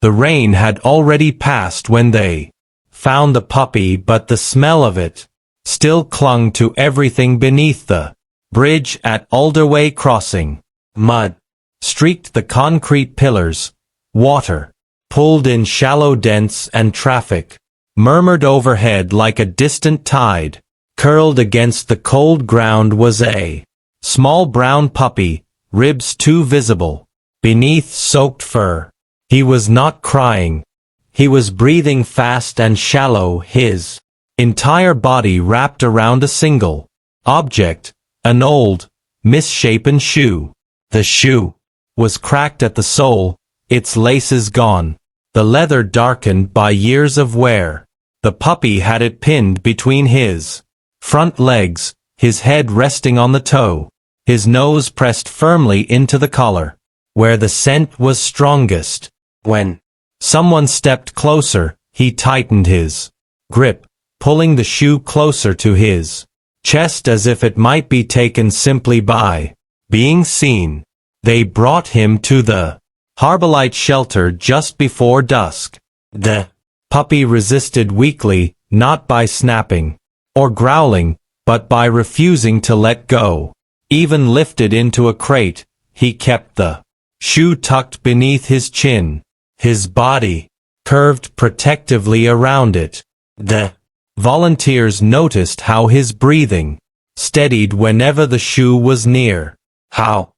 The rain had already passed when they found the puppy, but the smell of it still clung to everything beneath the bridge at Alderway Crossing. Mud streaked the concrete pillars, water pulled in shallow dents, and traffic murmured overhead like a distant tide. Curled against the cold ground was a small brown puppy, ribs too visible beneath soaked fur. He was not crying. He was breathing fast and shallow, his entire body wrapped around a single object, an old, misshapen shoe. The shoe was cracked at the sole, its laces gone, the leather darkened by years of wear. The puppy had it pinned between his front legs, his head resting on the toe, his nose pressed firmly into the collar, where the scent was strongest. When someone stepped closer, he tightened his grip, pulling the shoe closer to his chest as if it might be taken simply by being seen. They brought him to the Harbolite shelter just before dusk. The puppy resisted weakly, not by snapping or growling, but by refusing to let go. Even lifted into a crate, he kept the shoe tucked beneath his chin, his body curved protectively around it. The volunteers noticed how his breathing steadied whenever the shoe was near, how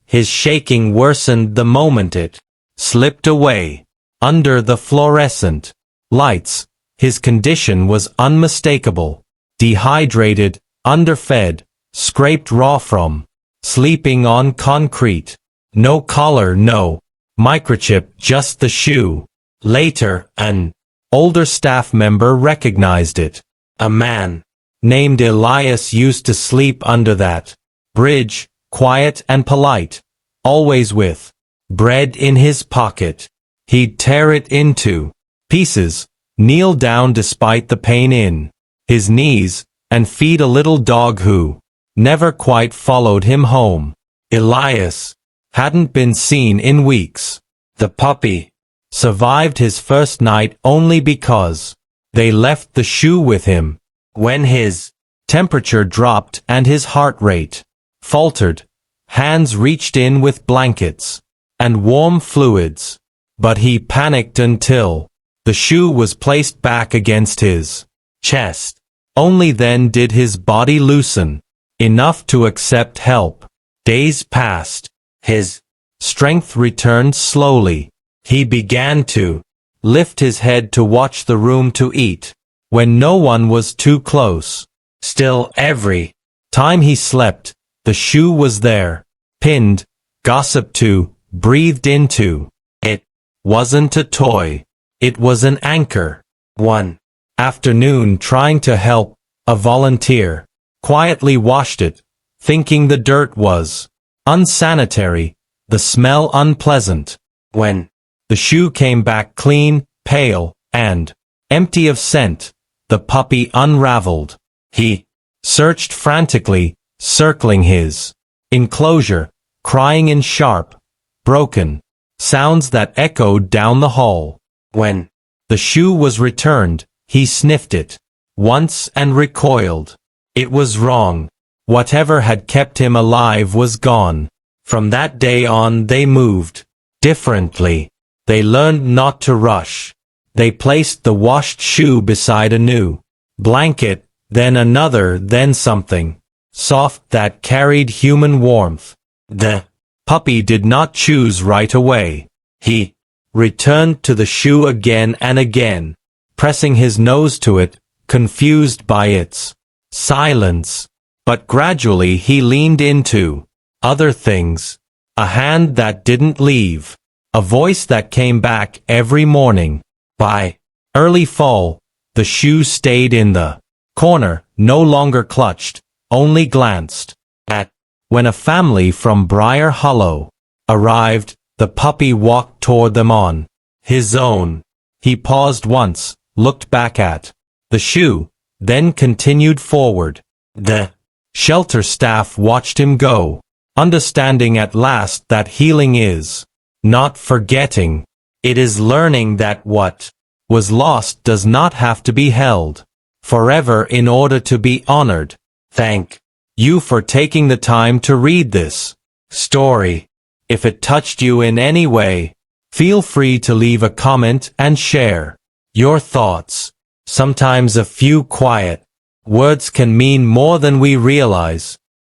his shaking worsened the moment it slipped away. Under the fluorescent lights, his condition was unmistakable. Dehydrated, underfed, scraped raw from sleeping on concrete. No collar, no microchip, just the shoe. Later, an older staff member recognized it. A man named Elias used to sleep under that bridge, quiet and polite, always with bread in his pocket. He'd tear it into pieces, kneel down despite the pain in his knees, and feed a little dog who never quite followed him home. Elias hadn't been seen in weeks. The puppy survived his first night only because they left the shoe with him. When his temperature dropped and his heart rate faltered, hands reached in with blankets and warm fluids. But he panicked until the shoe was placed back against his chest. Only then did his body loosen enough to accept help. Days passed. His strength returned slowly. He began to lift his head to watch the room to eat, when no one was too close. Still, every time he slept, the shoe was there, pinned, gossiped to, breathed into. It wasn't a toy. It was an anchor. One afternoon, trying to help, a volunteer quietly washed it, thinking the dirt was unsanitary, the smell unpleasant. When the shoe came back clean, pale, and empty of scent, the puppy unraveled. He searched frantically, circling his enclosure, crying in sharp, broken sounds that echoed down the hall. When the shoe was returned, he sniffed it once and recoiled. It was wrong. Whatever had kept him alive was gone. From that day on, they moved differently. They learned not to rush. They placed the washed shoe beside a new blanket, then another, then something soft that carried human warmth. The puppy did not choose right away. He returned to the shoe again and again, pressing his nose to it, confused by its silence. But gradually he leaned into other things. A hand that didn't leave. A voice that came back every morning. By early fall, the shoe stayed in the corner, no longer clutched, only glanced at. When a family from Briar Hollow arrived, the puppy walked toward them on his own. He paused once, looked back at the shoe, then continued forward. The shelter staff watched him go, understanding at last that healing is not forgetting. It is learning that what was lost does not have to be held forever in order to be honored. Thank you for taking the time to read this story. If it touched you in any way, feel free to leave a comment and share your thoughts. Sometimes a few quiet words can mean more than we realize.